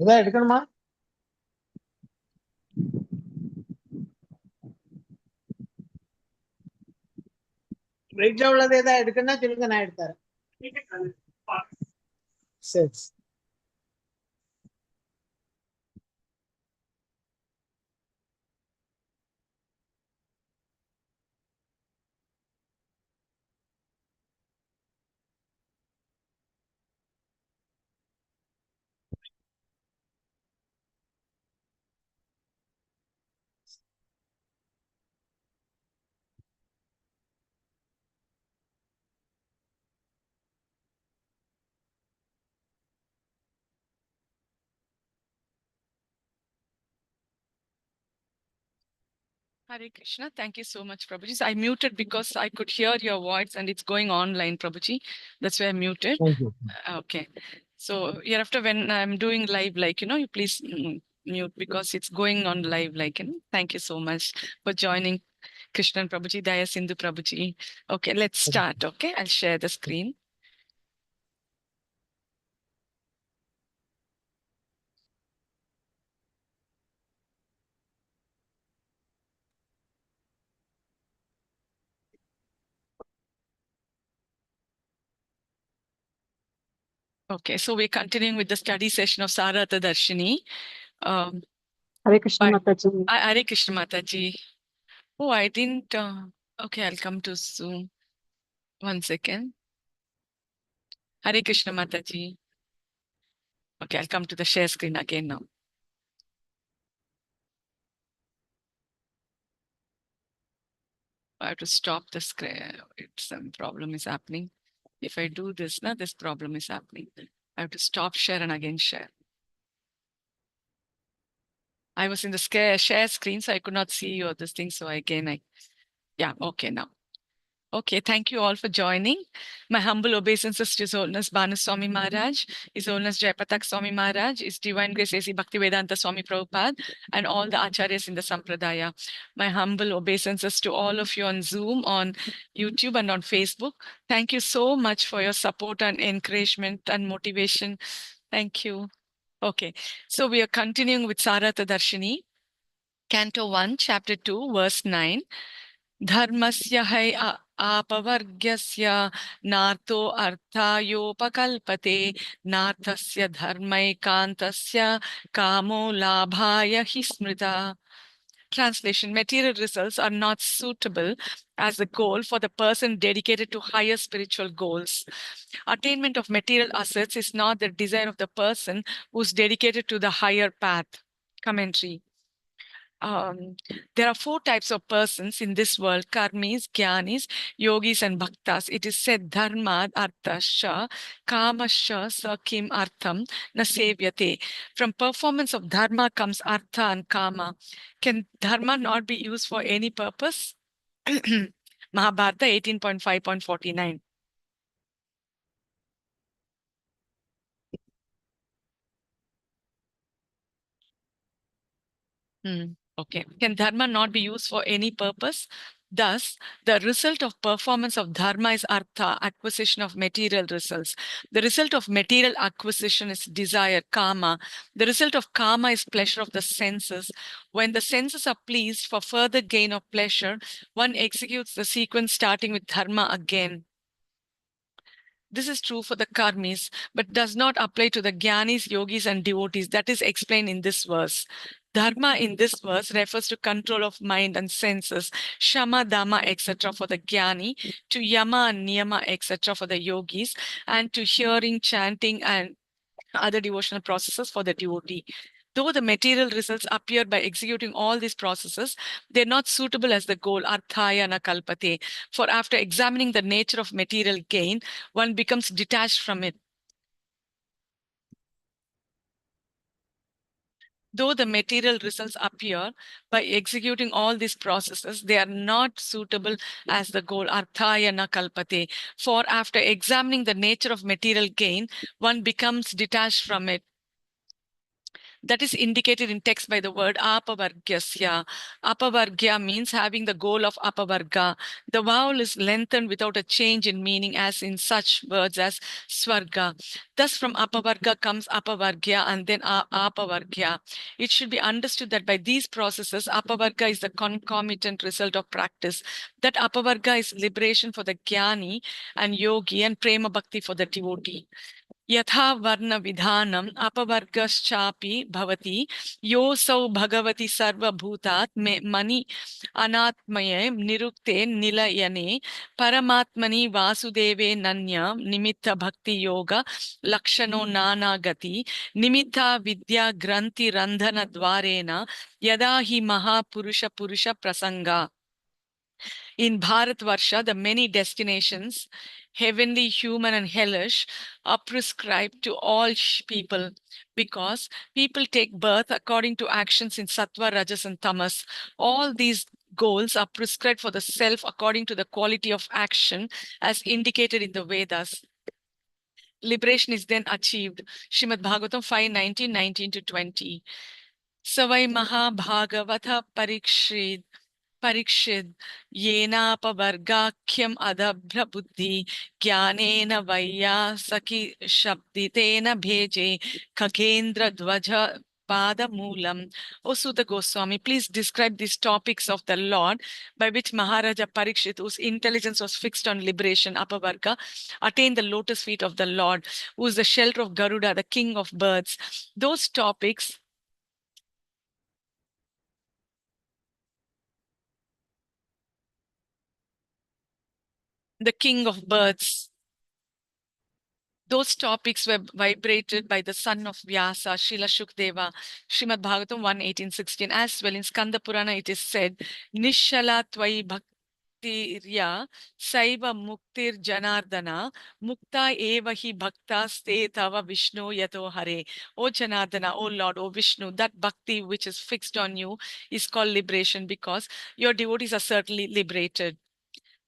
ഇതാ എടുക്കണമാ. వెయిట్ లో ఉన్నది ఏదో ఎడుకన్నా తెలుగునా ఎడతారు. సరే. Hare Krishna. Thank you so much, Prabhuji. I muted because I could hear your voice and it's going online, Prabhuji. That's why I muted. Thank you. Okay. So hereafter when I'm doing live, like, you please mute because it's going on live, like, thank you so much for joining Krishnan Prabhuji, Daya Sindhu Prabhuji. Okay, let's start. Okay, I'll share the screen. Okay, so we're continuing with the study session of Sarartha Darshini. Hare Krishna Mataji. Hare Krishna Mataji. Oh, I didn't. Okay, I'll come to Zoom. 1 second. Hare Krishna Mataji. Okay, I'll come to the share screen again now. I have to stop the screen. Some problem is happening. If I do this, now this problem is happening. I have to stop share and again share. I was in the share screen, so I could not see you or this thing. So again, yeah, okay now. Okay, thank you all for joining. My humble obeisances to His Holiness Bhanu Swami Maharaj, His Holiness Jayapatak Swami Maharaj, His Divine Grace A.C. Bhaktivedanta Swami Prabhupada, and all the Acharyas in the Sampradaya. My humble obeisances to all of you on Zoom, on YouTube, and on Facebook. Thank you so much for your support and encouragement and motivation. Thank you. Okay, so we are continuing with Sarartha Darshini, Canto 1, Chapter 2, Verse 9. Dharmasya hai apavargyasya nartho arthayopakalpate narthasya dharmaikantasya kamo labhaya hi smrita. Translation: material results are not suitable as the goal for the person dedicated to higher spiritual goals. Attainment of material assets is not the desire of the person who's dedicated to the higher path. Commentary. There are 4 types of persons in this world: karmis, jnanis, yogis, and bhaktas. It is said, dharma, arthasya, kamasya, sakim, artham, na sevyate. From performance of dharma comes artha and kama. Can dharma not be used for any purpose? Mahabharata 18.5.49. Okay. Can dharma not be used for any purpose? Thus, the result of performance of dharma is artha, acquisition of material results. The result of material acquisition is desire, kama. The result of kama is pleasure of the senses. When the senses are pleased for further gain of pleasure, one executes the sequence starting with dharma again. This is true for the karmis, but does not apply to the jnanis, yogis, and devotees. That is explained in this verse. Dharma in this verse refers to control of mind and senses, shama, dama, etc. for the jnani, to yama and niyama, etc. for the yogis, and to hearing, chanting, and other devotional processes for the devotee. Though the material results appear by executing all these processes, they're not suitable as the goal, arthaya na kalpate. For after examining the nature of material gain, one becomes detached from it. Though the material results appear by executing all these processes, they are not suitable as the goal, arthaya na kalpate. For after examining the nature of material gain, one becomes detached from it. That is indicated in text by the word apavargyasya. Apavargya means having the goal of apavarga. The vowel is lengthened without a change in meaning, as in such words as swarga. Thus from apavarga comes apavargya and then apavargya. It should be understood that by these processes, apavarga is the concomitant result of practice. That apavarga is liberation for the jnani and yogi and prema bhakti for the devotee. Yatha varna vidhanam apavargaschapi bhavati yosau bhagavati sarva bhutat mani anatmaye nirukte nilayane paramatmani vasudeve nanya nimitta bhakti yoga lakshano nanagati nimitta vidya granthi randhana dvarena yada hi mahapurusha purusha prasanga. In Bharatvarsha, the many destinations, heavenly, human, and hellish, are prescribed to all people because people take birth according to actions in Sattva, Rajas, and Tamas. All these goals are prescribed for the self according to the quality of action as indicated in the Vedas. Liberation is then achieved. Srimad Bhagavatam 5:19, 19-20. Savai Mahabhagavatha Parikshid येनापवर्गाख्यम अदभ्र बुद्धि ज्ञानेन वैयासखि शब्दितेन भेजे खगेन्द्र ध्वज Padamulam. O Sutta Goswami, please describe these topics of the Lord by which Maharaja Parikshit, whose intelligence was fixed on liberation, Apavarga, attained the lotus feet of the Lord, who is the shelter of Garuda, the king of birds. Those topics the king of birds. Those topics were vibrated by the son of Vyasa, Srila Shukdeva, Srimad Bhagavatam 1:18-16. As well in Skanda Purana, it is said, Nishala Tvai Bhaktirya Saiva Muktir Janardana Mukta Eva Hi Bhakta Ste Tava Vishnu Yato Hare. O Janardana, O Lord, O Vishnu, that bhakti which is fixed on you is called liberation because your devotees are certainly liberated.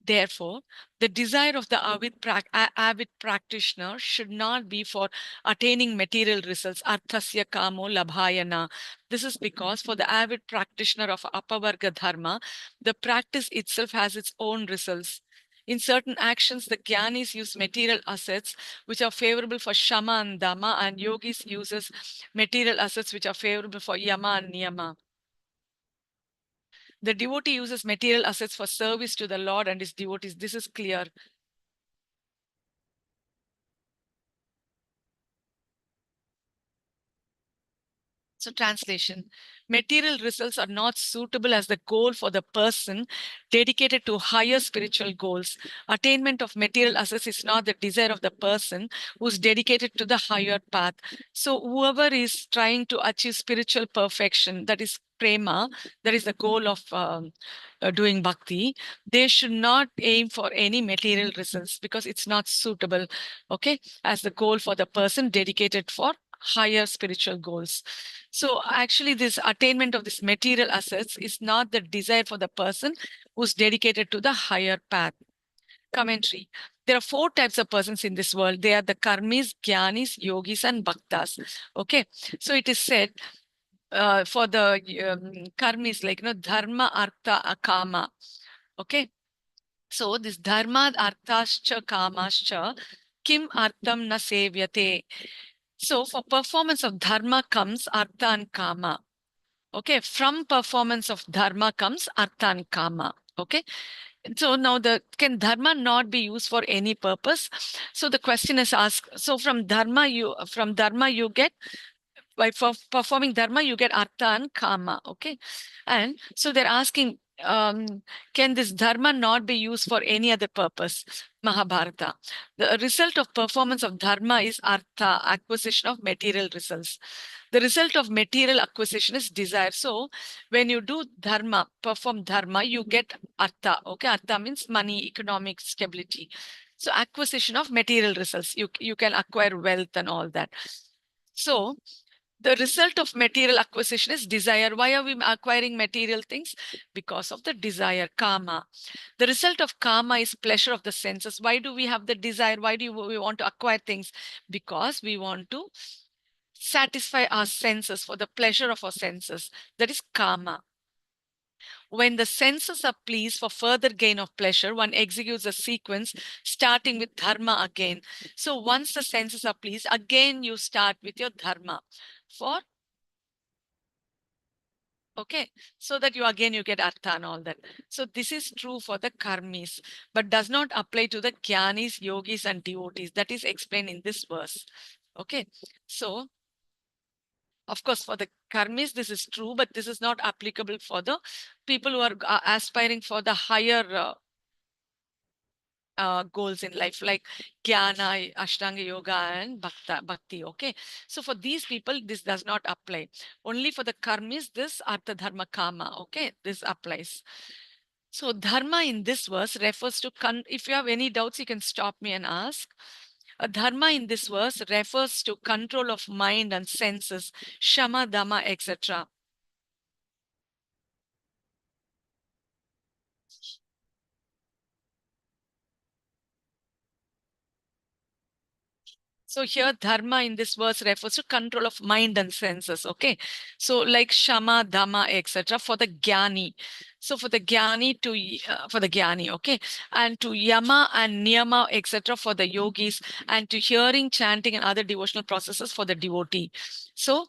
Therefore, the desire of the avid practitioner should not be for attaining material results. Arthasya kamo labhayana. This is because for the avid practitioner of apavarga dharma, the practice itself has its own results. In certain actions, the jnanis use material assets which are favorable for shama and dhamma, and yogis uses material assets which are favorable for yama and niyama. The devotee uses material assets for service to the Lord and his devotees. This is clear. So translation, material results are not suitable as the goal for the person dedicated to higher spiritual goals. Attainment of material assets is not the desire of the person who's dedicated to the higher path. So whoever is trying to achieve spiritual perfection, that is prema, that is the goal of doing bhakti, they should not aim for any material results because it's not suitable, okay, as the goal for the person dedicated for higher spiritual goals. So actually this attainment of this material assets is not the desire for the person who's dedicated to the higher path. Commentary. There are 4 types of persons in this world. They are the karmis, jnanis, yogis, and bhaktas. Okay. So it is said for the karmis, like, dharma, artha, kama. Okay. So this dharma, arthascha, kamascha, kim artham na sevyate. So for performance of dharma comes artha and kama. Okay, from performance of dharma comes artha and kama. Okay, so now can dharma not be used for any purpose? So the question is asked. So from dharma you get, by performing dharma you get artha and kama. Okay, and so they're asking, can this dharma not be used for any other purpose? Mahabharata. The result of performance of dharma is artha, acquisition of material results. The result of material acquisition is desire. So when you do dharma, perform dharma, you get artha. Okay, artha means money, economic stability. So acquisition of material results. You can acquire wealth and all that. So the result of material acquisition is desire. Why are we acquiring material things? Because of the desire, kama. The result of kama is pleasure of the senses. Why do we have the desire? Why do we want to acquire things? Because we want to satisfy our senses, for the pleasure of our senses. That is kama. When the senses are pleased for further gain of pleasure, one executes a sequence starting with dharma again. So once the senses are pleased, again you start with your dharma for, okay, so that you get artha and all that. So this is true for the karmis, but does not apply to the jnanis, yogis and devotees. That is explained in this verse. Okay, so of course, for the karmis, this is true, but this is not applicable for the people who are aspiring for the higher goals in life, like jnana, ashtanga yoga and bhakti. Okay, so for these people this does not apply. Only for the karmis, this artha dharma kama, okay, this applies. So dharma in this verse refers to if you have any doubts you can stop me and ask. Dharma in this verse refers to control of mind and senses, shama, dhamma, etc. So here dharma in this verse refers to control of mind and senses. Okay. So like shama, dhamma, etc. for the jnani. So for the jnani for the jnani, okay. And to yama and niyama, etc. for the yogis, and to hearing, chanting and other devotional processes for the devotee. So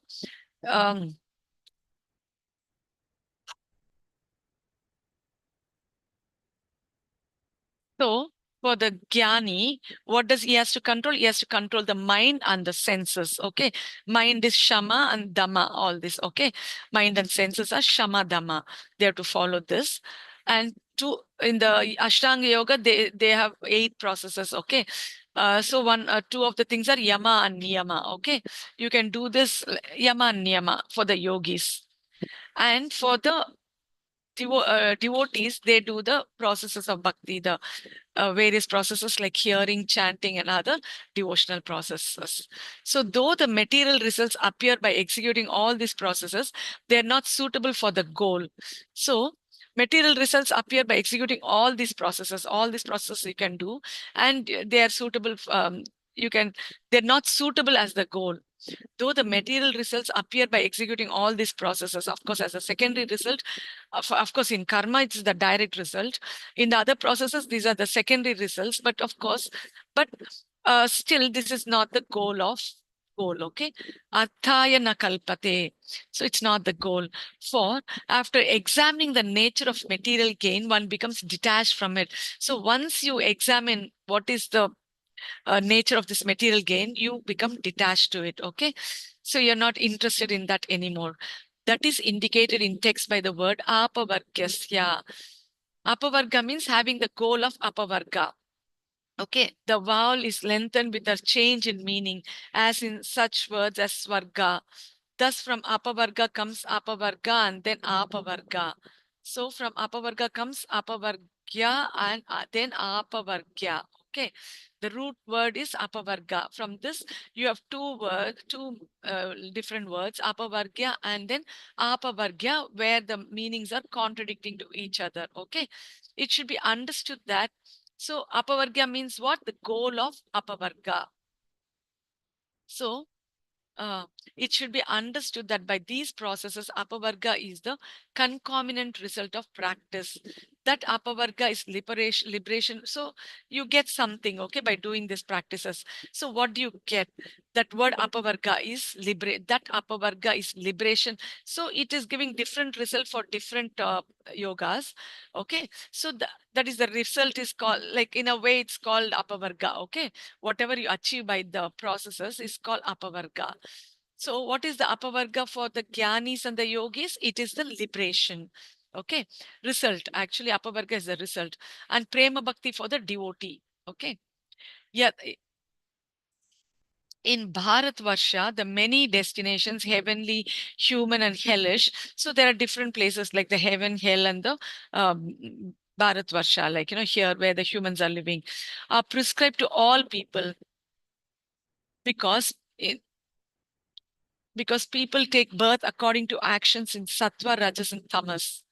So for the jnani, what does he has to control? He has to control the mind and the senses. Okay. Mind is shama and dhamma, all this. Okay. Mind and senses are shama dhamma. They have to follow this. And in the Ashtanga Yoga, they have 8 processes. Okay. So two of the things are yama and niyama. Okay. You can do this yama and niyama for the yogis. And for the devotees, they do the processes of bhakti, the various processes like hearing, chanting, and other devotional processes. So though the material results appear by executing all these processes, they are not suitable for the goal. So material results appear by executing all these processes you can do, and they are suitable. They're not suitable as the goal. Though the material results appear by executing all these processes, of course, as a secondary result, of course, in karma, it's the direct result. In the other processes, these are the secondary results. But of course, still, this is not the goal, okay? Arthaya na kalpate. So it's not the goal. For after examining the nature of material gain, one becomes detached from it. So once you examine what is the nature of this material gain, you become detached to it. Okay. So you're not interested in that anymore. That is indicated in text by the word apavargasya. Apavarga means having the goal of apavarga. Okay, the vowel is lengthened with a change in meaning, as in such words as svarga. Thus, from apavarga comes apavarga and then apavarga. So, from apavarga comes apavargya and then apavargya. Okay, the root word is apavarga. From this, you have two different words, apavargya and then apavargya, where the meanings are contradicting to each other. Okay, it should be understood that. So, apavargya means what? The goal of apavarga. So, it should be understood that by these processes, apavarga is the concomitant result of practice. That apavarga is liberation. So you get something, okay, by doing these practices. So what do you get? That word apavarga is that apavarga is liberation. So it is giving different result for different yogas. Okay. So that is the result is called, like in a way it's called apavarga. Okay. Whatever you achieve by the processes is called apavarga. So what is the apavarga for the jnanis and the yogis? It is the liberation. Okay. Result. Actually, apavarga is the result. And prema bhakti for the devotee. Okay. Yeah. In Bharatvarsha, the many destinations, heavenly, human, and hellish. So there are different places like the heaven, hell, and the Bharatvarsha, like, here where the humans are living, are prescribed to all people because people take birth according to actions in sattva, rajas, and tamas.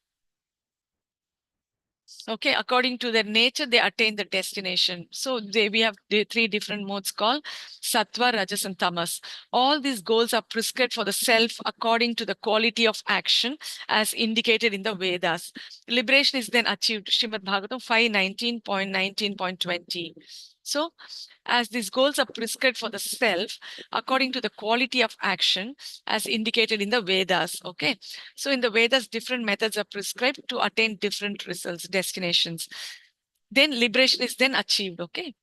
Okay, according to their nature, they attain the destination. So we have the three different modes called sattva, rajas, and tamas. All these goals are prescribed for the self according to the quality of action as indicated in the Vedas. Liberation is then achieved, Srimad Bhagavatam 5:19.19.20. So, as these goals are prescribed for the self according to the quality of action as indicated in the Vedas. Okay, so in the Vedas, different methods are prescribed to attain different results, destinations. Then liberation is then achieved. Okay.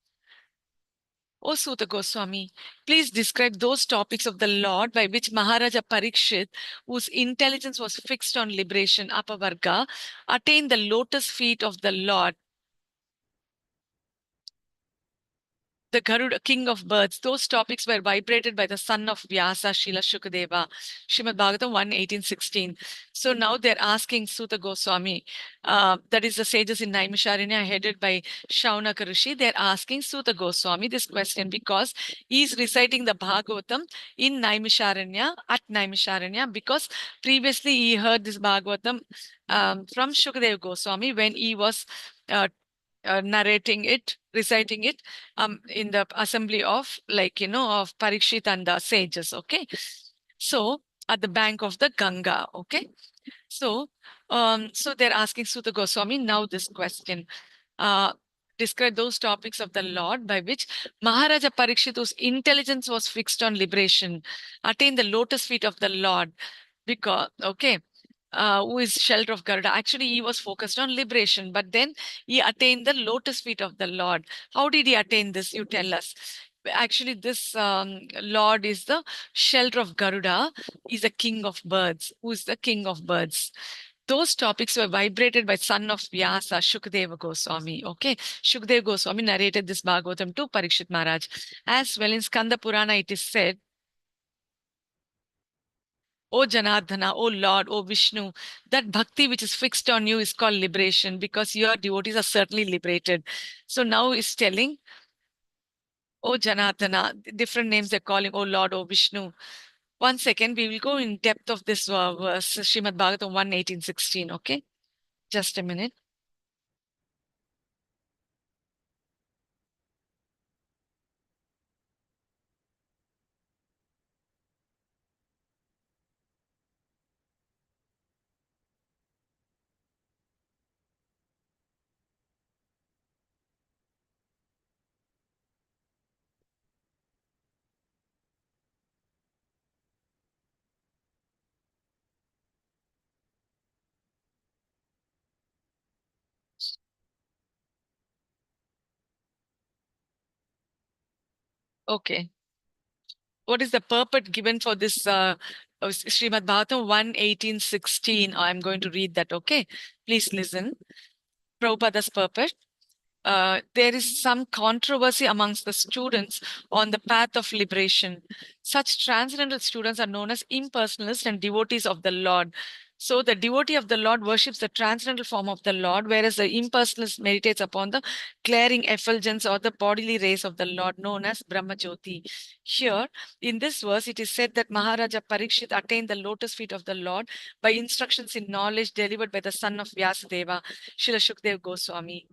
O Suta Goswami, please describe those topics of the Lord by which Maharaja Parikshit, whose intelligence was fixed on liberation, Apavarga, attained the lotus feet of the Lord, the Garuda, king of birds. Those topics were vibrated by the son of Vyasa, Srila Shukadeva, Srimad Bhagavatam 1:18-16. So now they're asking Suta Goswami, that is the sages in Naimisharanya headed by Shaunaka Rishi. They're asking Suta Goswami this question because he's reciting the Bhagavatam in Naimisharanya, at Naimisharanya, because previously he heard this Bhagavatam from Shukadeva Goswami when he was narrating it, reciting it in the assembly of, like, of Parikshit and the sages. Okay. So at the bank of the Ganga. Okay. So, so they're asking Suta Goswami now this question. Describe those topics of the Lord by which Maharaja Parikshit, whose intelligence was fixed on liberation, attained the lotus feet of the Lord. Because, okay, who is shelter of Garuda. Actually, he was focused on liberation, but then he attained the lotus feet of the Lord. How did he attain this? You tell us. Actually, this Lord is the shelter of Garuda. He's the king of birds. Who is the king of birds? Those topics were vibrated by son of Vyasa, Shukadeva Goswami. Okay, Shukadeva Goswami narrated this Bhagavatam to Parikshit Maharaj. As well in Skanda Purana, it is said, O Janardhana, O Lord, O Vishnu, that bhakti which is fixed on you is called liberation because your devotees are certainly liberated. So now he's telling, O Janardhana, different names they're calling, O Lord, O Vishnu. 1 second, we will go in depth of this verse, Srimad Bhagavatam 1:18-16. Okay, just a minute. Okay. What is the purport given for this Srimad Bhagavatam 1:18-16? I'm going to read that. Okay, please listen. Prabhupada's purport. There is some controversy amongst the students on the path of liberation. Such transcendental students are known as impersonalists and devotees of the Lord. So the devotee of the Lord worships the transcendental form of the Lord, whereas the impersonalist meditates upon the glaring effulgence or the bodily rays of the Lord, known as Brahma Jyoti. Here, in this verse, it is said that Maharaja Parikshit attained the lotus feet of the Lord by instructions in knowledge delivered by the son of Vyasadeva, Srila Shukdev Goswami.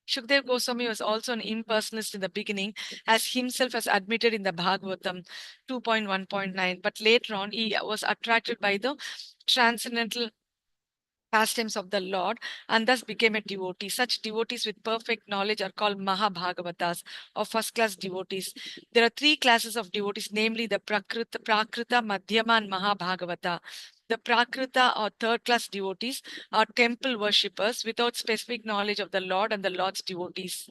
Shukdev Goswami was also an impersonalist in the beginning, as himself has admitted in the Bhagavatam 2.1.9. But later on, he was attracted by the transcendental pastimes of the Lord and thus became a devotee. Such devotees with perfect knowledge are called Mahabhagavatas, or first-class devotees. There are three classes of devotees, namely the Prakrita, Madhyama, and Mahabhagavata. The Prakrita, or third-class devotees, are temple worshippers without specific knowledge of the Lord and the Lord's devotees.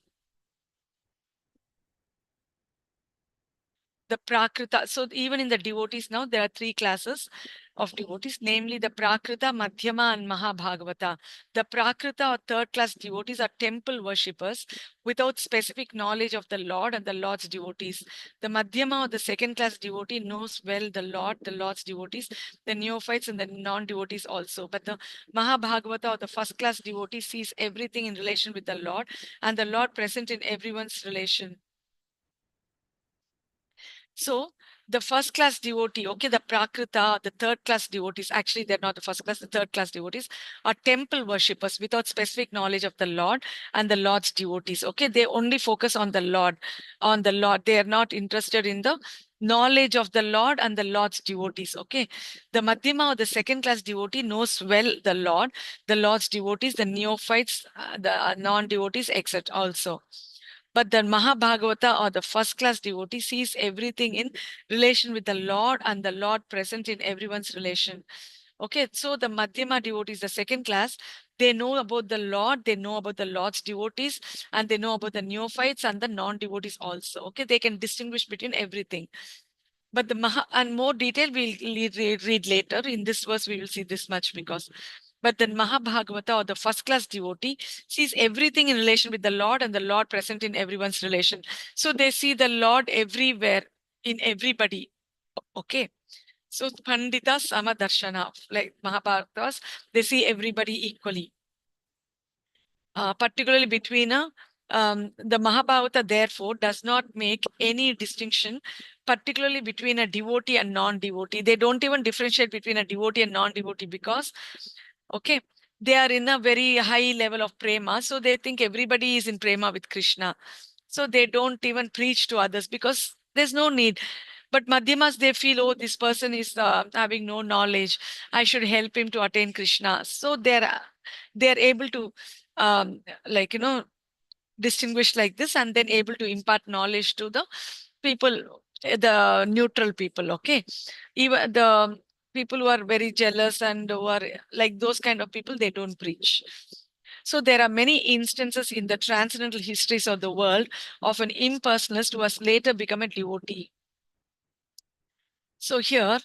The Prakrita. So even in the devotees now, there are three classes of devotees, namely the Prakrita, Madhyama, and Mahabhagavata. The Prakrita, or third class devotees, are temple worshippers without specific knowledge of the Lord and the Lord's devotees. The Madhyama, or the second class devotee, knows well the Lord, the Lord's devotees, the neophytes, and the non-devotees also. But the Mahabhagavata, or the first class devotee, sees everything in relation with the Lord and the Lord present in everyone's relation. So the first class devotee, okay, the Prakrita, the third class devotees, actually they're not the first class, the third class devotees are temple worshippers without specific knowledge of the Lord and the Lord's devotees. Okay, they only focus on the Lord, on the Lord. They are not interested in the knowledge of the Lord and the Lord's devotees. Okay, the Madhyama or the second class devotee knows well the Lord, the Lord's devotees, the neophytes, the non-devotees, etc. also. But the Mahabhagavata or the first class devotee sees everything in relation with the Lord and the Lord present in everyone's relation. Okay, so the Madhyama devotees, the second class, they know about the Lord, they know about the Lord's devotees, and they know about the neophytes and the non-devotees also. Okay, they can distinguish between everything. But the and more detail we'll read later. In this verse, we will see this much because. But the Mahabhagavata or the first class devotee sees everything in relation with the Lord and the Lord present in everyone's relation. So they see the Lord everywhere, in everybody. Okay. So Pandita Samadarshana, like Mahabhagatas, they see everybody equally. Particularly between the Mahabharata, therefore, does not make any distinction, particularly between a devotee and non-devotee. They don't even differentiate between a devotee and non-devotee because, okay, they are in a very high level of prema. So they think everybody is in prema with Krishna. So they don't even preach to others because there's no need. But Madhyamas, they feel, oh, this person is having no knowledge. I should help him to attain Krishna. So they're able to like, distinguish like this and then able to impart knowledge to the people, the neutral people. Okay. Even the people who are very jealous and who are like those kind of people, they don't preach. So there are many instances in the transcendental histories of the world of an impersonalist who has later become a devotee. So here,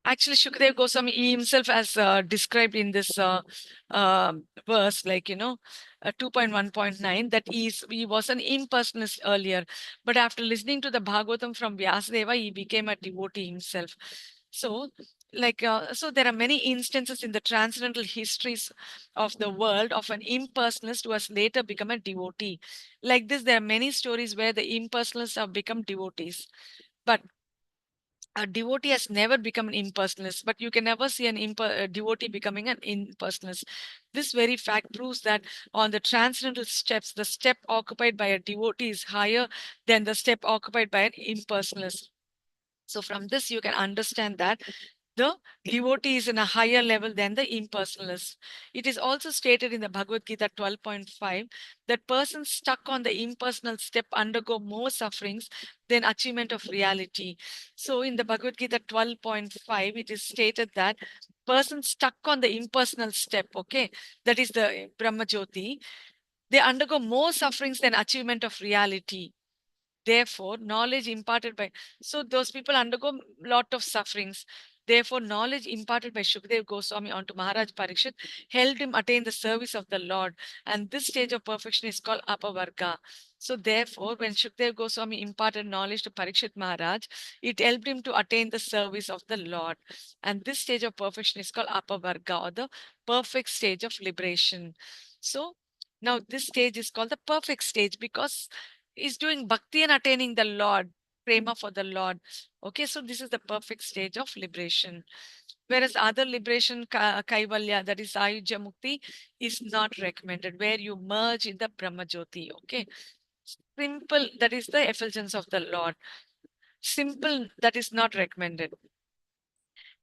actually, Shukdev Goswami he himself has described in this verse, like, 2.1.9, that he was an impersonalist earlier, but after listening to the Bhagavatam from Vyasadeva, he became a devotee himself. So, like, so there are many instances in the transcendental histories of the world of an impersonalist who has later become a devotee. Like this, there are many stories where the impersonalists have become devotees. But a devotee has never become an impersonalist, but you can never see a devotee becoming an impersonalist. This very fact proves that on the transcendental steps, the step occupied by a devotee is higher than the step occupied by an impersonalist. So from this, you can understand that the devotee is in a higher level than the impersonalist. It is also stated in the Bhagavad Gita 12.5 that persons stuck on the impersonal step undergo more sufferings than achievement of reality. So in the Bhagavad Gita 12.5, it is stated that persons stuck on the impersonal step, okay, that is the Brahma Jyoti, they undergo more sufferings than achievement of reality. Therefore, knowledge imparted by, so those people undergo lot of sufferings. Therefore, knowledge imparted by Shukdev Goswami onto Maharaj Parikshit helped him attain the service of the Lord. And this stage of perfection is called Apavarga. So therefore, when Shukdev Goswami imparted knowledge to Parikshit Maharaj, it helped him to attain the service of the Lord. And this stage of perfection is called Apavarga, or the perfect stage of liberation. So now this stage is called the perfect stage because is doing bhakti and attaining the Lord, prema for the Lord. Okay, so this is the perfect stage of liberation. Whereas other liberation, kaivalya, that is ayuja mukti, is not recommended, where you merge in the Brahma Jyoti. Okay, simple, that is the effulgence of the Lord. Simple, that is not recommended.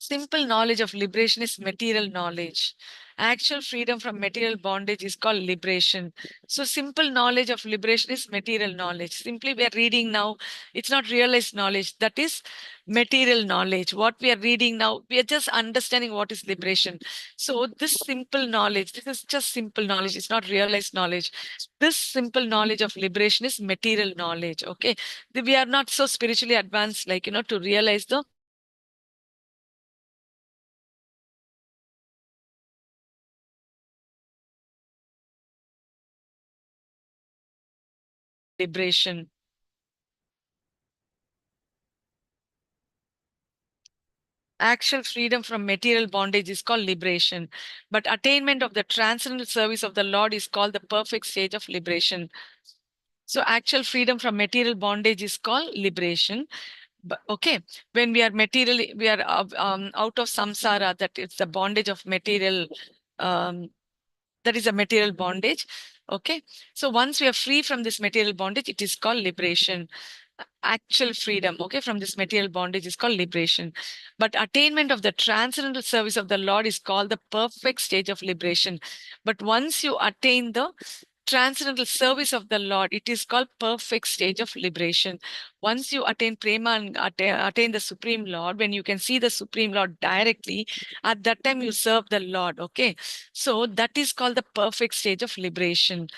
Simple knowledge of liberation is material knowledge. Actual freedom from material bondage is called liberation. So simple knowledge of liberation is material knowledge. Simply we are reading now, it's not realized knowledge. That is material knowledge. What we are reading now, we are just understanding what is liberation. So this simple knowledge, this is just simple knowledge. It's not realized knowledge. This simple knowledge of liberation is material knowledge. Okay. We are not so spiritually advanced, like, to realize the liberation. Actual freedom from material bondage is called liberation, but attainment of the transcendental service of the Lord is called the perfect stage of liberation. So actual freedom from material bondage is called liberation, But okay, when we are materially, we are out of samsara, that it's the bondage of material, um, that is a material bondage. Okay, so once we are free from this material bondage, it is called liberation. Actual freedom, okay, from this material bondage is called liberation. But attainment of the transcendental service of the Lord is called the perfect stage of liberation. But once you attain the transcendental service of the Lord, it is called perfect stage of liberation. Once you attain prema and attain the Supreme Lord, when you can see the Supreme Lord directly, at that time you serve the Lord. Okay, so that is called the perfect stage of liberation.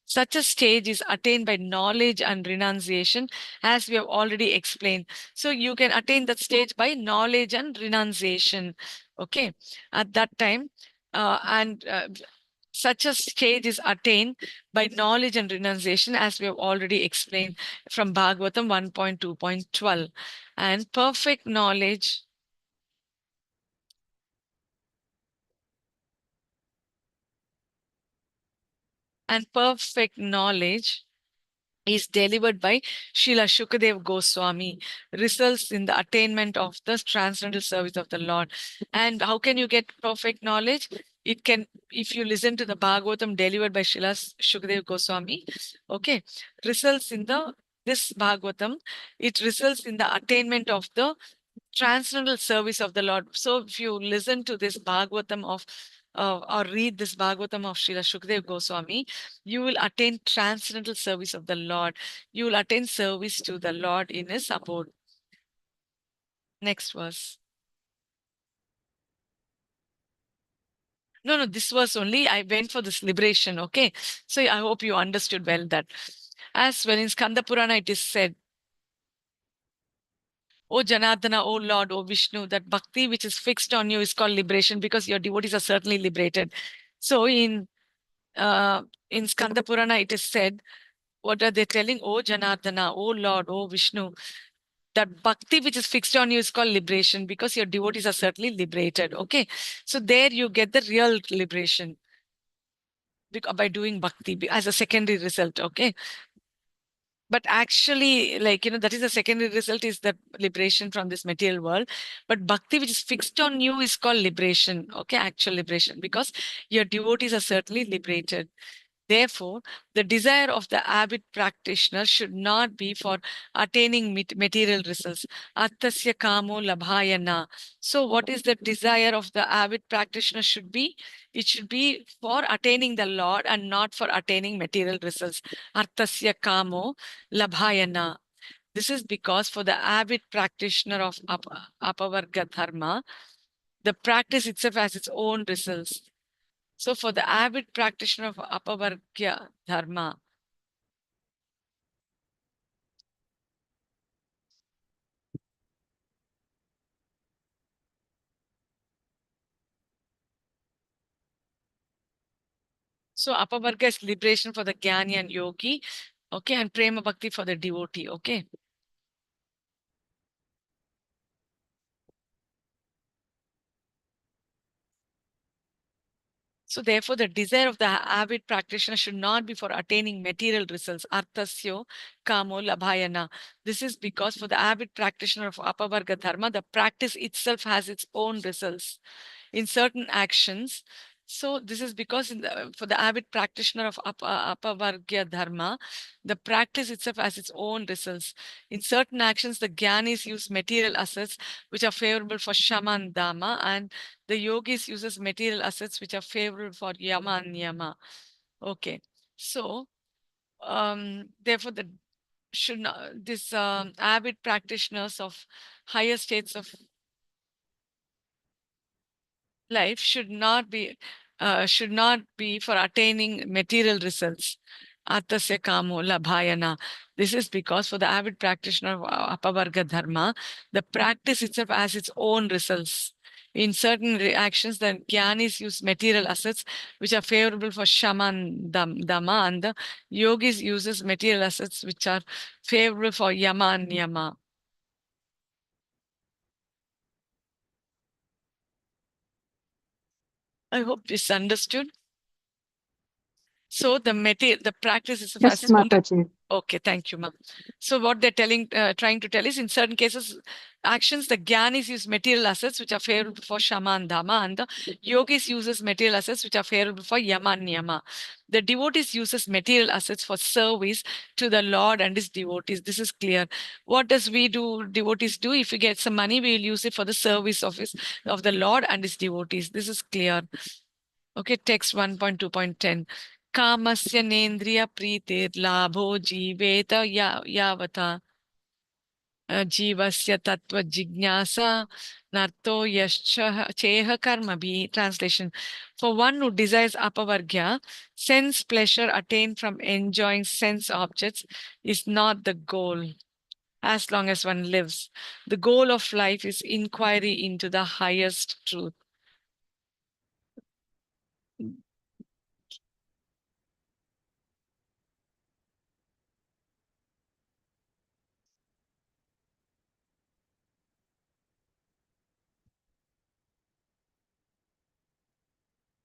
Such a stage is attained by knowledge and renunciation, as we have already explained. So you can attain that stage by knowledge and renunciation. Okay, at that time, and such a stage is attained by knowledge and renunciation, as we have already explained from Bhagavatam 1.2.12. And perfect knowledge is delivered by Srila Shukadev Goswami, results in the attainment of the transcendental service of the Lord. And how can you get perfect knowledge? It can, if you listen to the Bhagavatam delivered by Srila Shukadev Goswami, okay, results in this Bhagavatam, it results in the attainment of the transcendental service of the Lord. So if you listen to this Bhagavatam of or read this Bhagavatam of Srila Shukdev Goswami, you will attain transcendental service of the Lord. You will attain service to the Lord in his abode. Next verse. No, this was only, I went for this liberation, okay? So I hope you understood well that. As well in Skanda Purana it is said, O Janardana, O Lord, O Vishnu, that bhakti which is fixed on you is called liberation, because your devotees are certainly liberated. So in Skanda Purana, it is said, what are they telling? O Janardana, O Lord, O Vishnu, that bhakti which is fixed on you is called liberation, because your devotees are certainly liberated. Okay, so there you get the real liberation by doing bhakti as a secondary result. Okay, but actually, like, that is the secondary result, is the liberation from this material world. But bhakti which is fixed on you is called liberation. Okay, actual liberation, because your devotees are certainly liberated. Therefore, the desire of the avid practitioner should not be for attaining material results. Attasya kamo labhayana. So what is the desire of the avid practitioner should be? It should be for attaining the Lord and not for attaining material results. Artasya kamo labhayana. This is because for the avid practitioner of apavarga dharma, the practice itself has its own results. So for the avid practitioner of apavargya dharma, so apavarga is liberation for the jnani and yogi, okay, and prema bhakti for the devotee, okay. So therefore, the desire of the avid practitioner should not be for attaining material results. Arthasyo kamo labhayana. This is because for the avid practitioner of apavarga dharma, the practice itself has its own results in certain actions. So this is because for the avid practitioner of apavargya dharma, the practice itself has its own results. In certain actions, the jnanis use material assets which are favorable for shama and dama, and the yogis uses material assets which are favorable for yama and niyama. Okay, so therefore the should not, this avid practitioners of higher states of life should not be for attaining material results. Atasya kamo labhayana. This is because for the avid practitioner of apavarga dharma, the practice itself has its own results. In certain reactions, the jnanis use material assets which are favorable for shama and dama, and the yogis uses material assets which are favorable for yama and niyama. I hope this understood. So the practice is Yes, as only. Mataji. Okay, thank you, ma'am. So what they're trying to tell is, in certain cases, actions, the Gyanis use material assets which are favorable for Shama and Dhamma, and the Yogis uses material assets which are favorable for Yama and Niyama. The devotees uses material assets for service to the Lord and his devotees. This is clear. What does devotees do? If we get some money, we will use it for the service of the Lord and his devotees. This is clear. Okay, text 1.2.10. Kamasya nendriya pritir labho jiveta yavata jivasya tattva jignasa narto yascha cheha karmabhi. Translation. For one who desires apavargya, sense pleasure attained from enjoying sense objects is not the goal as long as one lives. The goal of life is inquiry into the highest truth.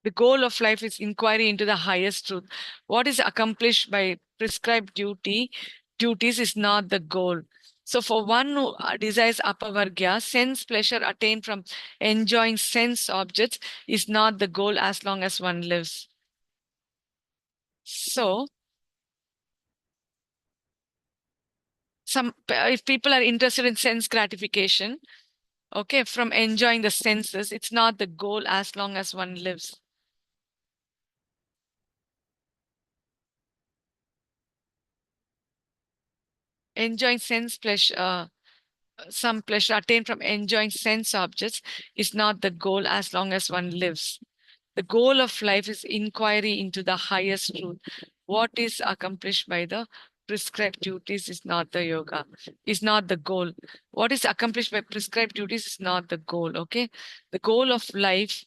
The goal of life is inquiry into the highest truth. What is accomplished by prescribed duties is not the goal. So for one who desires apavargya, sense pleasure attained from enjoying sense objects is not the goal as long as one lives. So if people are interested in sense gratification, okay, from enjoying the senses, it's not the goal as long as one lives. Enjoying sense pleasure, some pleasure attained from enjoying sense objects is not the goal as long as one lives. The goal of life is inquiry into the highest truth. What is accomplished by the prescribed duties is not the yoga, is not the goal. What is accomplished by prescribed duties is not the goal, okay? The goal of life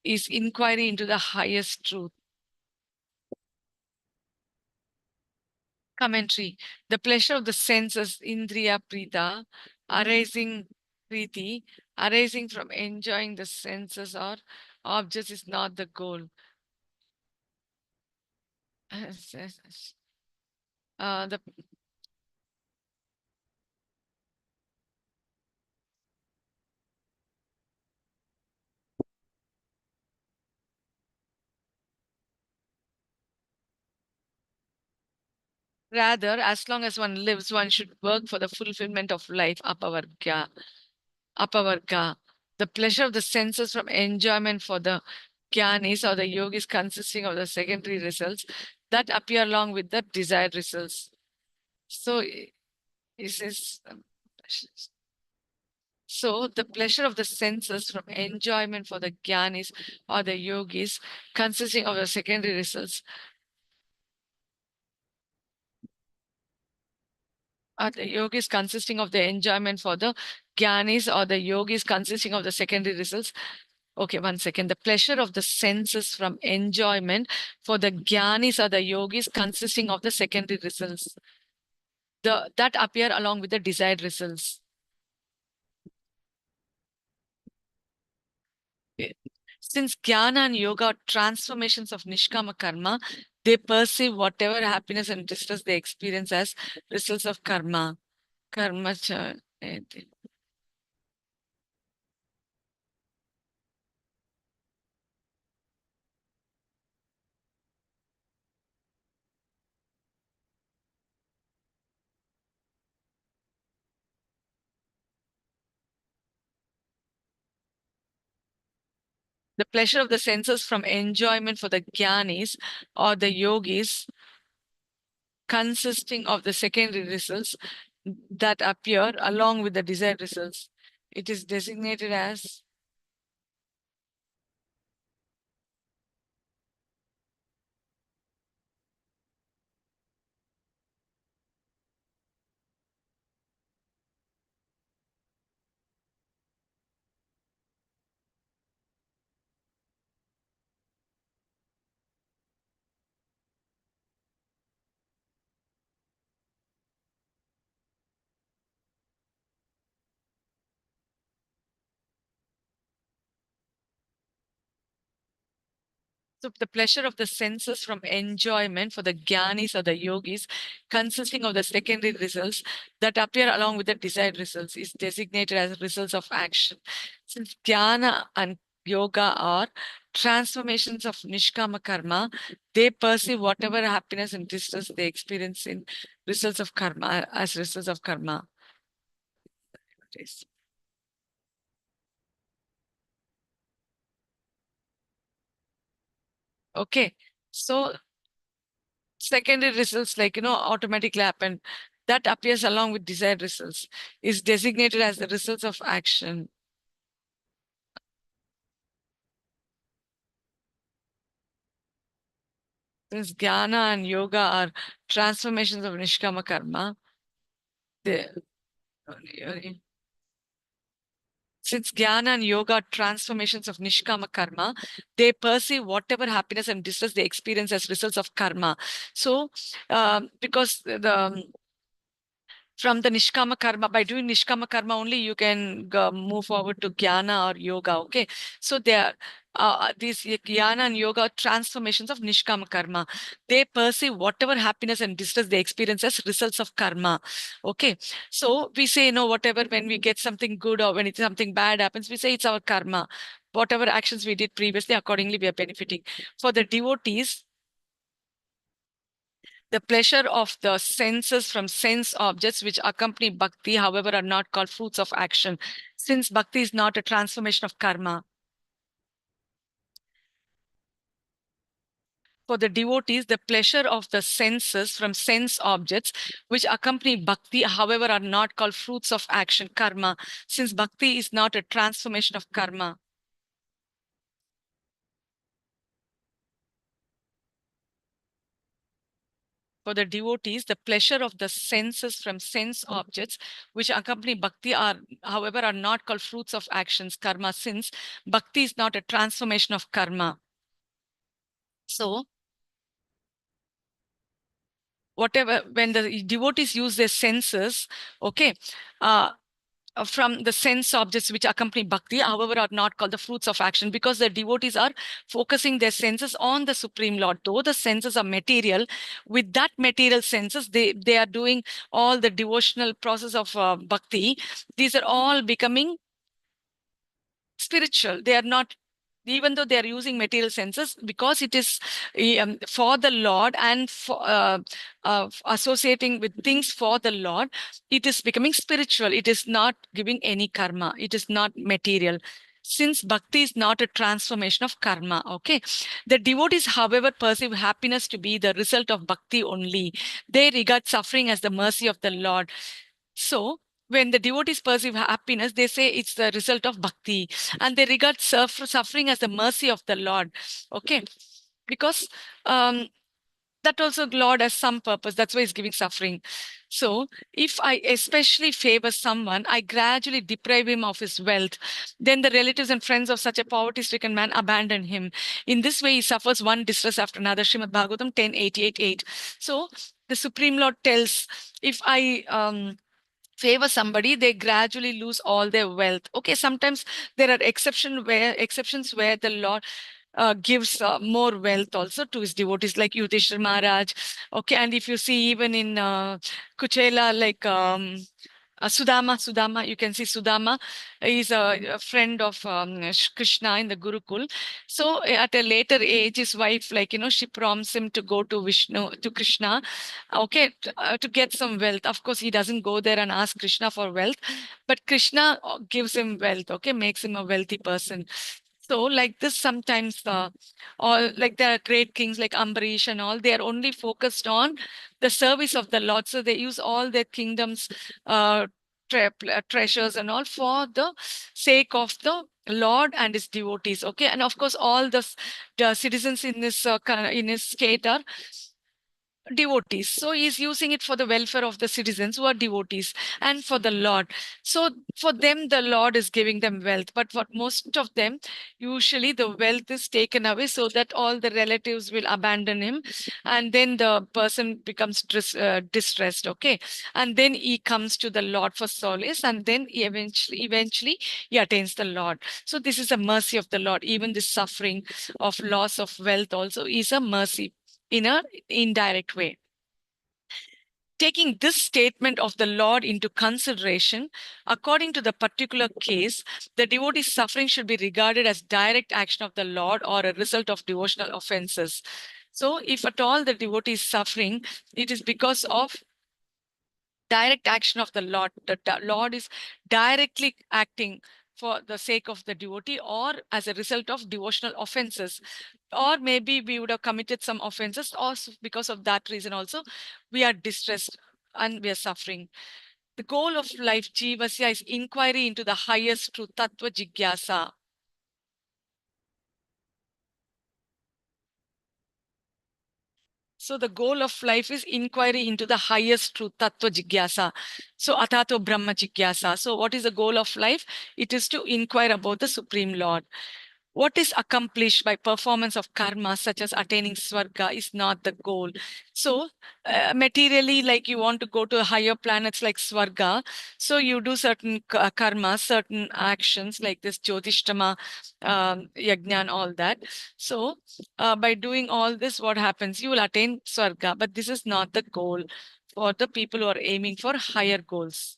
is inquiry into the highest truth. Commentary. The pleasure of the senses, indriya prita, arising priti, arising from enjoying the senses or objects is not the goal. The Rather, as long as one lives, one should work for the fulfillment of life, apavarga. Apavarga. The pleasure of the senses from enjoyment for the jnanis or the yogis consisting of the secondary results that appear along with the desired results. So, this is so the pleasure of the senses from enjoyment for the jnanis or the yogis consisting of the secondary results the yogis consisting of the enjoyment for the jnanis or the yogis consisting of the secondary results. Okay, one second. The pleasure of the senses from enjoyment for the jnanis or the yogis consisting of the secondary results that appear along with the desired results. Since jnana and yoga are transformations of nishkama karma, they perceive whatever happiness and distress they experience as results of karma. Karma. The pleasure of the senses from enjoyment for the jnanis or the yogis consisting of the secondary results that appear along with the desired results. It is designated as So the pleasure of the senses from enjoyment for the jnanis or the yogis, consisting of the secondary results that appear along with the desired results, is designated as results of action. Since jnana and yoga are transformations of nishkama karma, they perceive whatever happiness and distress they experience in results of karma as results of karma. Okay, so secondary results like, automatically happen, that appears along with desired results, is designated as the results of action. Since jnana and yoga are transformations of nishkama karma, they, since jnana and yoga are transformations of nishkama karma, they perceive whatever happiness and distress they experience as results of karma. So, because from the nishkama karma, by doing nishkama karma only, you can move forward to jnana or yoga. Okay, so there these jnana and yoga are transformations of nishkama karma. They perceive whatever happiness and distress they experience as results of karma. Okay, so we say, whatever, when we get something good or when something bad happens, we say it's our karma. Whatever actions we did previously, accordingly we are benefiting. For the devotees, the pleasure of the senses from sense objects which accompany bhakti, however, are not called fruits of action, since bhakti is not a transformation of karma. For the devotees, the pleasure of the senses from sense objects which accompany bhakti, however, are not called fruits of action, karma, since bhakti is not a transformation of karma. For the devotees, the pleasure of the senses from sense objects which accompany bhakti are, however, are not called fruits of actions, karma, since bhakti is not a transformation of karma. So, whatever, when the devotees use their senses, okay, from the sense objects which accompany bhakti, however, are not called the fruits of action, because the devotees are focusing their senses on the Supreme Lord. Though the senses are material, with that material senses, they are doing all the devotional process of bhakti. These are all becoming spiritual. They are not, even though they are using material senses, because it is for the Lord and for associating with things for the Lord, it is becoming spiritual. It is not giving any karma. It is not material. Since bhakti is not a transformation of karma, okay? The devotees, however, perceive happiness to be the result of bhakti only. They regard suffering as the mercy of the Lord. So, when the devotees perceive happiness, they say it's the result of bhakti, and they regard suffering as the mercy of the Lord. Okay, because that also Lord has some purpose. That's why He's giving suffering. So, if I especially favor someone, I gradually deprive him of his wealth. Then the relatives and friends of such a poverty-stricken man abandon him. In this way, he suffers one distress after another. Srimad Bhagavatam 10:88:8. So, the Supreme Lord tells, if I favor somebody, they gradually lose all their wealth. Okay, sometimes there are exceptions where the Lord gives more wealth also to his devotees, like Yudhishthira Maharaj. Okay, and if you see even in Kuchela, like Sudama, you can see Sudama is a friend of Krishna in the Gurukul. So at a later age, his wife, she prompts him to go to Krishna, okay, to get some wealth. Of course, he doesn't go there and ask Krishna for wealth, but Krishna gives him wealth, okay, makes him a wealthy person. So like this, sometimes all like there are great kings like Ambarish and all, they are only focused on the service of the Lord. So they use all their kingdoms, treasures and all for the sake of the Lord and his devotees. Okay, and of course all the citizens in this state are devotees. So he's using it for the welfare of the citizens who are devotees and for the Lord. So for them, the Lord is giving them wealth. But for most of them, usually the wealth is taken away so that all the relatives will abandon him. And then the person becomes distressed. Okay. And then he comes to the Lord for solace. And then eventually he attains the Lord. So this is a mercy of the Lord. Even the suffering of loss of wealth also is a mercy in an indirect way. Taking this statement of the Lord into consideration, according to the particular case, the devotee's suffering should be regarded as direct action of the Lord or a result of devotional offenses. So, if at all the devotee is suffering, it is because of direct action of the Lord. The Lord is directly acting for the sake of the devotee or as a result of devotional offenses. Or maybe we would have committed some offenses, or because of that reason also, we are distressed and we are suffering. The goal of life, Jivasya, is inquiry into the highest truth, Tattva Jigyasa. So the goal of life is inquiry into the highest truth, Tattva Jigyasa. So Atato Brahma Jigyasa. So what is the goal of life? It is to inquire about the Supreme Lord. What is accomplished by performance of karma, such as attaining Swarga, is not the goal. So, materially, like you want to go to higher planets like Swarga, so you do certain karma, certain actions like this Jyotishtama, Yajna, and all that. So, by doing all this, what happens? You will attain Swarga, but this is not the goal for the people who are aiming for higher goals,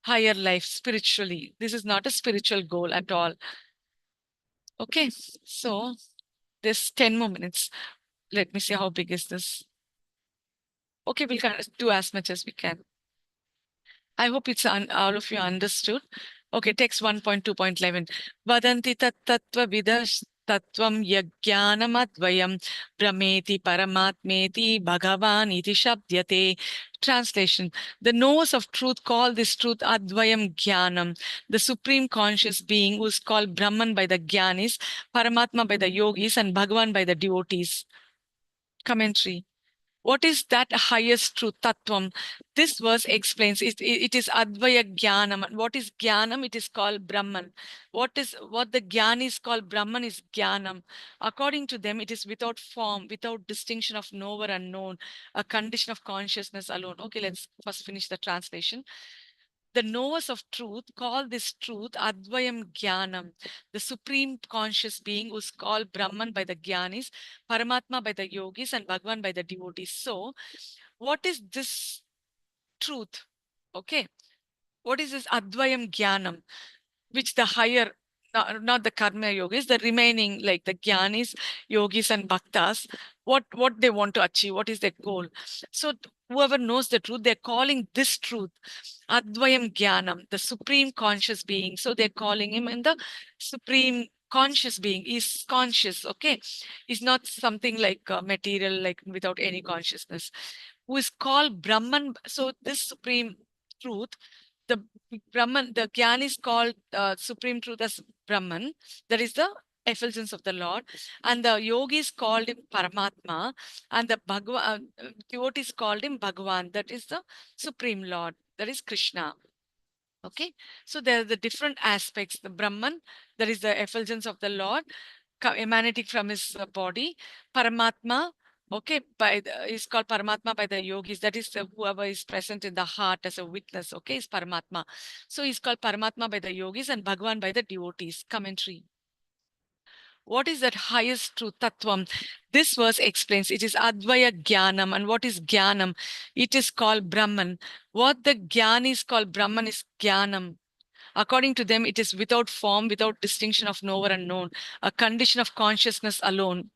higher life spiritually. This is not a spiritual goal at all. Okay, so this 10 more minutes. Let me see how big is this. Okay, we'll kind of do as much as we can. I hope it's all of you understood. Okay, text 1.2.11. Vadanti tat tattva vidash tattvam yajnanamadvayam brahmeti paramatmeti bhagavan iti shabdyate. Translation. The knowers of truth call this truth Advayam Jnanam, the supreme conscious being who is called Brahman by the Jnanis, Paramatma by the yogis, and Bhagavan by the devotees. Commentary. What is that highest truth, Tattvam? This verse explains it is Advaya Jnanam. What is Jnanam? It is called Brahman. What the Jnani is called Brahman is Jnanam. According to them, it is without form, without distinction of knower and known, a condition of consciousness alone. Okay, let's first finish the translation. The knowers of truth call this truth Advayam Jnanam, the supreme conscious being who is called Brahman by the Jnanis, Paramatma by the yogis, and Bhagavan by the devotees. So, what is this truth? Okay. What is this Advayam Jnanam? Which the higher, not the karma yogis, the remaining like the jnanis, yogis, and bhaktas, what they want to achieve, what is their goal. So whoever knows the truth, they're calling this truth Advayam Jnanam, the supreme conscious being. So they're calling him in the supreme conscious being. Is conscious, okay? Is not something like material, like without any consciousness, who is called Brahman. So this supreme truth, the Brahman, the Gyan is called supreme truth as Brahman. That is the effulgence of the Lord. And the yogis called him Paramatma. And the devotees called him Bhagavan. That is the supreme Lord. That is Krishna. Okay. So there are the different aspects. The Brahman, that is the effulgence of the Lord, emanating from his body. Paramatma, okay, is called Paramatma by the yogis. That is whoever is present in the heart as a witness, okay, is Paramatma. So he's called Paramatma by the yogis and Bhagavan by the devotees. Commentary. What is that highest truth, Tattvam? This verse explains it is Advaya Jnanam. And what is Jnanam? It is called Brahman. What the Jnani is called Brahman is Jnanam. According to them, it is without form, without distinction of knower and known, a condition of consciousness alone.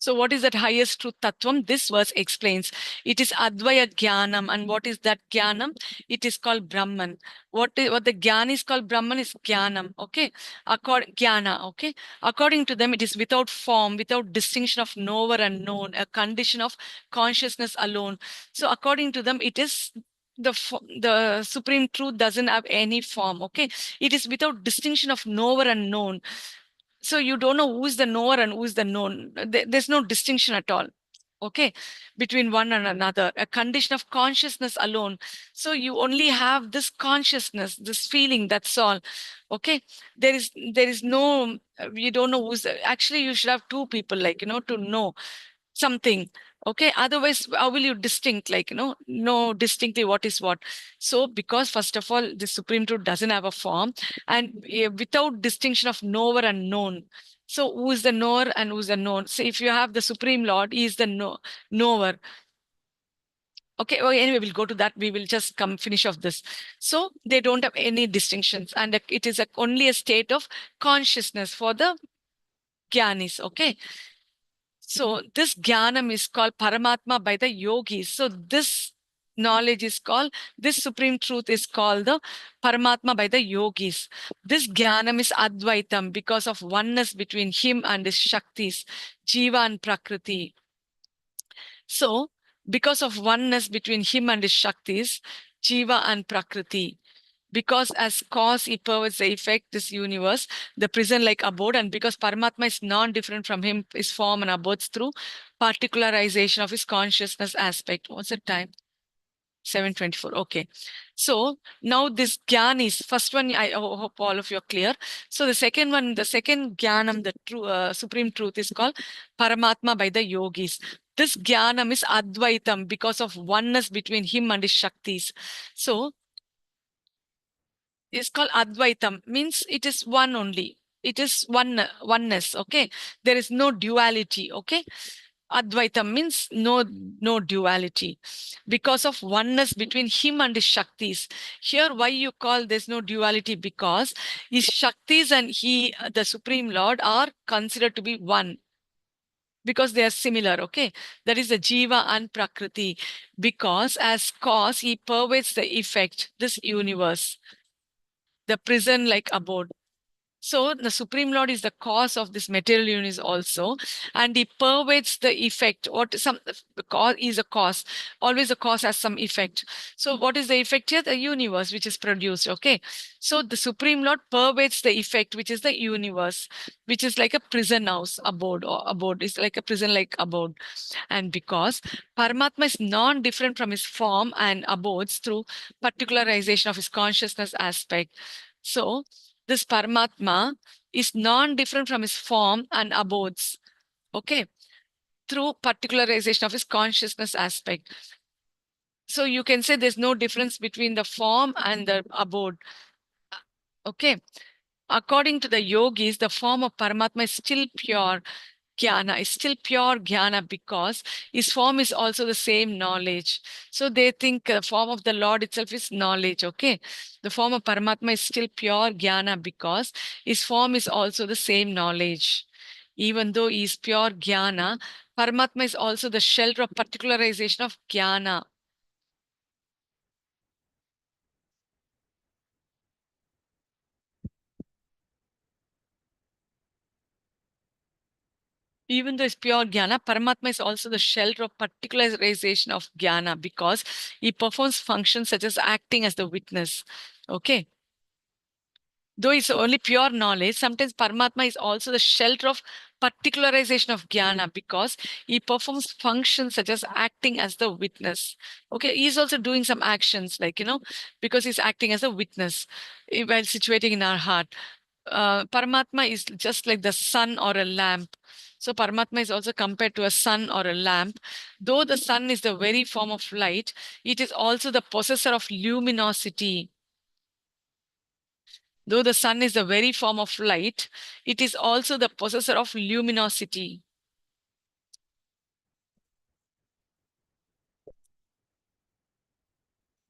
So what is that highest truth tattvam? This verse explains. It is Advaya Jnanam. And what is that Jnanam? It is called Brahman. What the Jnana is called Brahman is Jnanam. Okay. Jnana. Okay. According to them, it is without form, without distinction of knower and known, a condition of consciousness alone. So according to them, it is the supreme truth doesn't have any form. Okay. It is without distinction of knower and known. So you don't know who is the knower and who is the known. There's no distinction at all. Okay, between one and another, a condition of consciousness alone. So you only have this consciousness, this feeling, that's all. Okay, there is no, you don't know who's actually you should have two people, like, to know something. Okay, otherwise how will you distinct, like, know distinctly what is what? So because first of all, the supreme truth doesn't have a form, and without distinction of knower and known. So who is the knower and who is the known? So if you have the supreme lord, he is the knower. Okay, well, anyway, we'll go to that. We will just finish off this. So they don't have any distinctions, and it is only a state of consciousness for the jnanis. Okay. So this jnanam is called Paramatma by the yogis. So this knowledge is called, this supreme truth is called the Paramatma by the yogis. This jnanam is Advaitam because of oneness between him and his Shaktis, Jiva and Prakriti. So because of oneness between him and his Shaktis, Jiva and Prakriti. Because as cause he pervades the effect, this universe, the prison like abode, and because Paramatma is non-different from him, his form and abodes through particularization of his consciousness aspect. What's the time? 7:24. Okay. So now this Gyan is, first one, I hope all of you are clear. So the second one, the second Gyanam, the true supreme truth is called Paramatma by the yogis. This Gyanam is Advaitam because of oneness between him and his Shaktis. So is called Advaitam, means it is one only. It is oneness. Okay. There is no duality. Okay. Advaitam means no duality because of oneness between him and his Shaktis. Here, why you call there's no duality? Because his Shaktis and he, the Supreme Lord, are considered to be one. Because they are similar, okay? That is the Jiva and Prakriti. Because as cause, he pervades the effect, this universe, the prison like abode. So the Supreme Lord is the cause of this material universe also, and he pervades the effect. The cause is a cause. Always a cause has some effect. So what is the effect here? The universe which is produced. Okay. So the Supreme Lord pervades the effect, which is the universe, which is like a prison house, abode, or abode is like a prison like abode. And because Paramatma is non-different from his form and abodes through particularization of his consciousness aspect. So this Paramatma is non-different from his form and abodes, okay, through particularization of his consciousness aspect. So you can say there's no difference between the form and the abode, okay. According to the yogis, the form of Paramatma is still pure jnana, is still pure jnana because his form is also the same knowledge. So they think the form of the Lord itself is knowledge, okay? The form of Paramatma is still pure jnana because his form is also the same knowledge. Even though he is pure jnana, Paramatma is also the shelter of particularization of jnana. Even though it's pure jnana, Paramatma is also the shelter of particularization of jnana because he performs functions such as acting as the witness. Okay. Though it's only pure knowledge, sometimes Paramatma is also the shelter of particularization of jnana because he performs functions such as acting as the witness. Okay, he's also doing some actions like, because he's acting as a witness while situating in our heart. Paramatma is just like the sun or a lamp. So Paramatma is also compared to a sun or a lamp. Though the sun is the very form of light, it is also the possessor of luminosity. Though the sun is the very form of light, it is also the possessor of luminosity.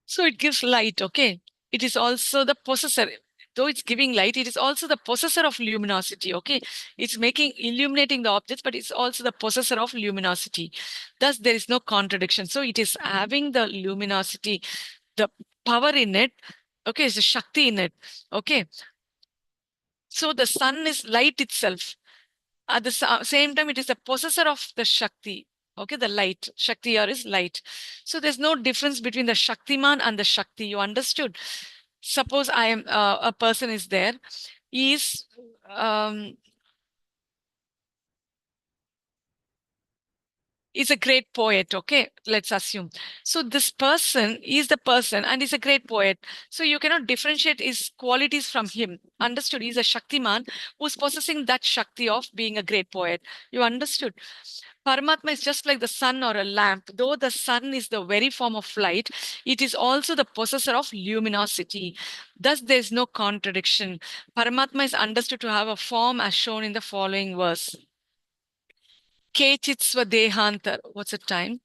So it gives light, okay? It is also the possessor. though it's giving light, it is also the possessor of luminosity. Okay, it's illuminating the objects, but it's also the possessor of luminosity. Thus, there is no contradiction. So it is having the luminosity, the power in it. Okay, it's a Shakti in it. Okay, so the sun is light itself. At the same time, it is the possessor of the Shakti. Okay, the light. Shakti here is light. So there's no difference between the Shaktiman and the Shakti. You understood? Suppose I am a person is there. He is a great poet. Okay, let's assume. So this person is the person and is a great poet. So you cannot differentiate his qualities from him. Understood? He's a Shaktiman who's possessing that Shakti of being a great poet. You understood? Paramatma is just like the sun or a lamp. Though the sun is the very form of light, it is also the possessor of luminosity. Thus, there is no contradiction. Paramatma is understood to have a form as shown in the following verse. Kechit swadehantar. What's the time?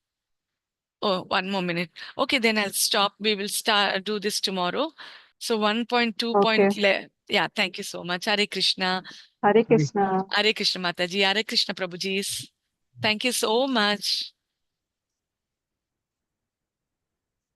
Oh, 1 more minute. Okay, then I'll stop. We will do this tomorrow. So 1.2. Okay. Yeah, thank you so much. Hare Krishna. Hare Krishna. Hare Krishna Mataji. Hare Krishna Prabhuji. Thank you so much.